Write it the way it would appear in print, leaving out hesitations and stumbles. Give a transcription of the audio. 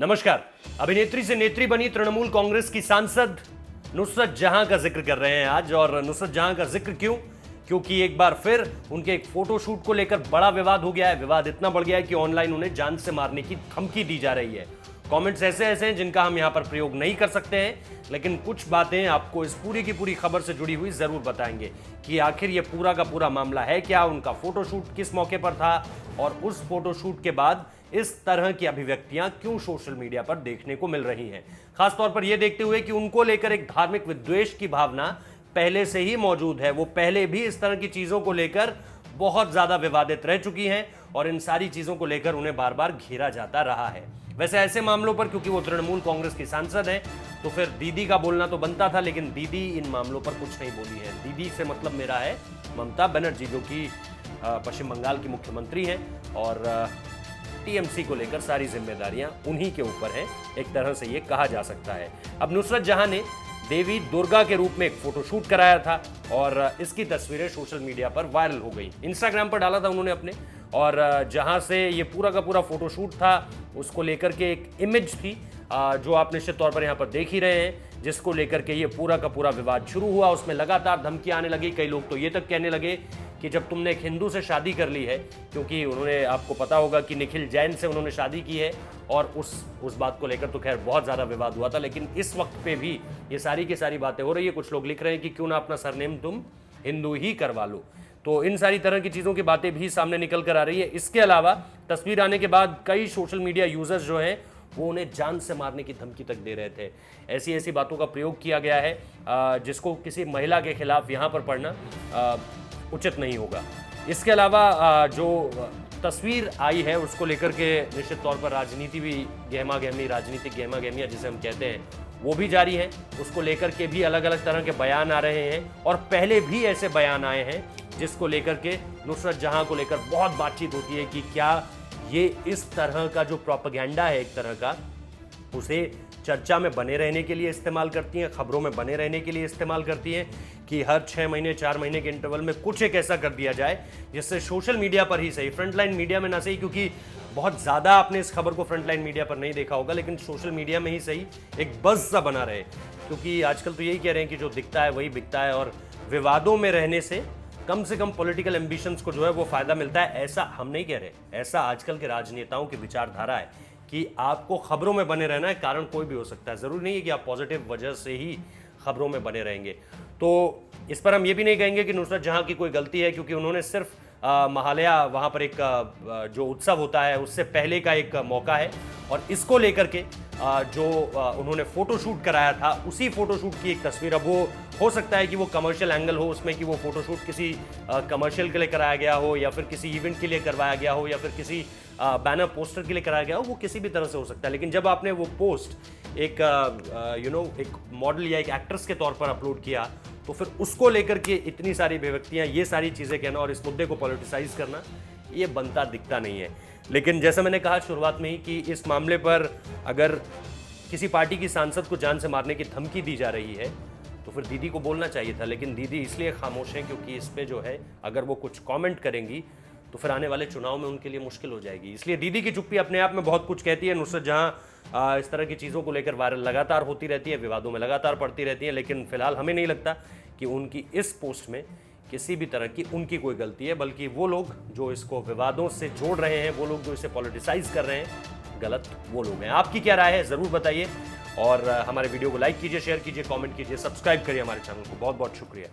नमस्कार। अभिनेत्री से नेत्री बनी तृणमूल कांग्रेस की सांसद नुसरत जहां का जिक्र कर रहे हैं आज। और नुसरत जहां का जिक्र क्यों? क्योंकि एक बार फिर उनके एक फोटोशूट को लेकर बड़ा विवाद हो गया है। विवाद इतना बढ़ गया है कि ऑनलाइन उन्हें जान से मारने की धमकी दी जा रही है। कमेंट्स ऐसे ऐसे हैं जिनका हम यहां पर प्रयोग नहीं कर सकते हैं, लेकिन कुछ बातें आपको इस पूरी की पूरी खबर से जुड़ी हुई जरूर बताएंगे कि आखिर ये पूरा का पूरा मामला है क्या, उनका फोटोशूट किस मौके पर था और उस फोटोशूट के बाद इस तरह की अभिव्यक्तियां क्यों सोशल मीडिया पर देखने को मिल रही हैं। खासतौर पर यह देखते हुए कि उनको लेकर एक धार्मिक विद्वेष की भावना पहले से ही मौजूद है। वो पहले भी इस तरह की चीजों को लेकर बहुत ज्यादा विवादित रह चुकी हैं और इन सारी चीजों को लेकर उन्हें बार बार घेरा जाता रहा है। वैसे ऐसे मामलों पर क्योंकि वो तृणमूल कांग्रेस की सांसद हैं, तो फिर दीदी का बोलना तो बनता था, लेकिन दीदी इन मामलों पर कुछ नहीं बोली है। दीदी से मतलब मेरा है ममता बनर्जी, जो कि पश्चिम बंगाल की मुख्यमंत्री हैं और टीएमसी को लेकर सारी जिम्मेदारियां उन्हीं के ऊपर हैं, एक तरह से ये कहा जा सकता है। अब नुसरत जहां ने देवी दुर्गा के रूप में एक फोटोशूट कराया था और इसकी तस्वीरें सोशल मीडिया पर वायरल हो गई। इंस्टाग्राम पर डाला था उन्होंने अपने, और जहां से ये पूरा का पूरा फोटोशूट था उसको लेकर के एक इमेज थी जो आप निश्चित तौर पर यहाँ पर देख ही रहे हैं, जिसको लेकर के ये पूरा का पूरा विवाद शुरू हुआ। उसमें लगातार धमकियां आने लगी। कई लोग तो ये तक कहने लगे कि जब तुमने एक हिंदू से शादी कर ली है, क्योंकि उन्होंने, आपको पता होगा कि निखिल जैन से उन्होंने शादी की है, और उस बात को लेकर तो खैर बहुत ज़्यादा विवाद हुआ था। लेकिन इस वक्त पे भी ये सारी की सारी बातें हो रही है। कुछ लोग लिख रहे हैं कि क्यों ना अपना सरनेम तुम हिंदू ही करवा लो। तो इन सारी तरह की चीज़ों की बातें भी सामने निकल कर आ रही है। इसके अलावा तस्वीर आने के बाद कई सोशल मीडिया यूजर्स जो हैं वो उन्हें जान से मारने की धमकी तक दे रहे थे। ऐसी ऐसी बातों का प्रयोग किया गया है जिसको किसी महिला के खिलाफ यहाँ पर पढ़ना उचित नहीं होगा। इसके अलावा जो तस्वीर आई है उसको लेकर के निश्चित तौर पर राजनीति भी राजनीतिक गहमा गहमियाँ जिसे हम कहते हैं वो भी जारी है। उसको लेकर के भी अलग अलग तरह के बयान आ रहे हैं और पहले भी ऐसे बयान आए हैं जिसको लेकर के नुसरत जहां को लेकर बहुत बातचीत होती है कि क्या ये इस तरह का जो प्रोपेगेंडा है एक तरह का, उसे चर्चा में बने रहने के लिए इस्तेमाल करती हैं, खबरों में बने रहने के लिए इस्तेमाल करती हैं कि हर 6 महीने 4 महीने के इंटरवल में कुछ एक ऐसा कर दिया जाए जिससे सोशल मीडिया पर ही सही, फ्रंटलाइन मीडिया में ना सही, क्योंकि बहुत ज़्यादा आपने इस खबर को फ्रंटलाइन मीडिया पर नहीं देखा होगा, लेकिन सोशल मीडिया में ही सही एक बज़ सा बना रहे। क्योंकि आजकल तो यही कह रहे हैं कि जो दिखता है वही बिकता है और विवादों में रहने से कम पॉलिटिकल एम्बिशंस को जो है वो फायदा मिलता है। ऐसा हम नहीं कह रहे, ऐसा आजकल के राजनेताओं की विचारधारा है कि आपको खबरों में बने रहना है। कारण कोई भी हो सकता है, जरूरी नहीं है कि आप पॉजिटिव वजह से ही खबरों में बने रहेंगे। तो इस पर हम ये भी नहीं कहेंगे कि नुसरत जहां की कोई गलती है, क्योंकि उन्होंने सिर्फ महालया वहां पर एक जो उत्सव होता है उससे पहले का एक मौका है, और इसको लेकर के जो उन्होंने फोटोशूट कराया था उसी फोटोशूट की एक तस्वीर, अब वो हो सकता है कि वो कमर्शियल एंगल हो उसमें, कि वो फोटोशूट किसी कमर्शियल के लिए कराया गया हो या फिर किसी इवेंट के लिए करवाया गया हो या फिर किसी बैनर पोस्टर के लिए कराया गया हो, वो किसी भी तरह से हो सकता है। लेकिन जब आपने वो पोस्ट एक एक मॉडल या एक एक्ट्रेस के तौर पर अपलोड किया, तो फिर उसको लेकर के इतनी सारी अभिव्यक्तियां, ये सारी चीज़ें कहना और इस मुद्दे को पॉलिटिसाइज करना, ये बनता दिखता नहीं है। लेकिन जैसा मैंने कहा शुरुआत में ही कि इस मामले पर अगर किसी पार्टी की सांसद को जान से मारने की धमकी दी जा रही है तो फिर दीदी को बोलना चाहिए था। लेकिन दीदी इसलिए खामोश हैं क्योंकि इस पे जो है अगर वो कुछ कमेंट करेंगी तो फिर आने वाले चुनाव में उनके लिए मुश्किल हो जाएगी। इसलिए दीदी की चुप्पी अपने आप में बहुत कुछ कहती है। नुसरत जहां इस तरह की चीज़ों को लेकर वायरल लगातार होती रहती है, विवादों में लगातार पड़ती रहती है, लेकिन फिलहाल हमें नहीं लगता कि उनकी इस पोस्ट में किसी भी तरह की उनकी कोई गलती है, बल्कि वो लोग जो इसको विवादों से जोड़ रहे हैं, वो लोग जो इसे पॉलिटिसाइज कर रहे हैं, गलत वो लोग हैं। आपकी क्या राय है ज़रूर बताइए और हमारे वीडियो को लाइक कीजिए, शेयर कीजिए, कमेंट कीजिए, सब्सक्राइब करिए हमारे चैनल को। बहुत बहुत शुक्रिया।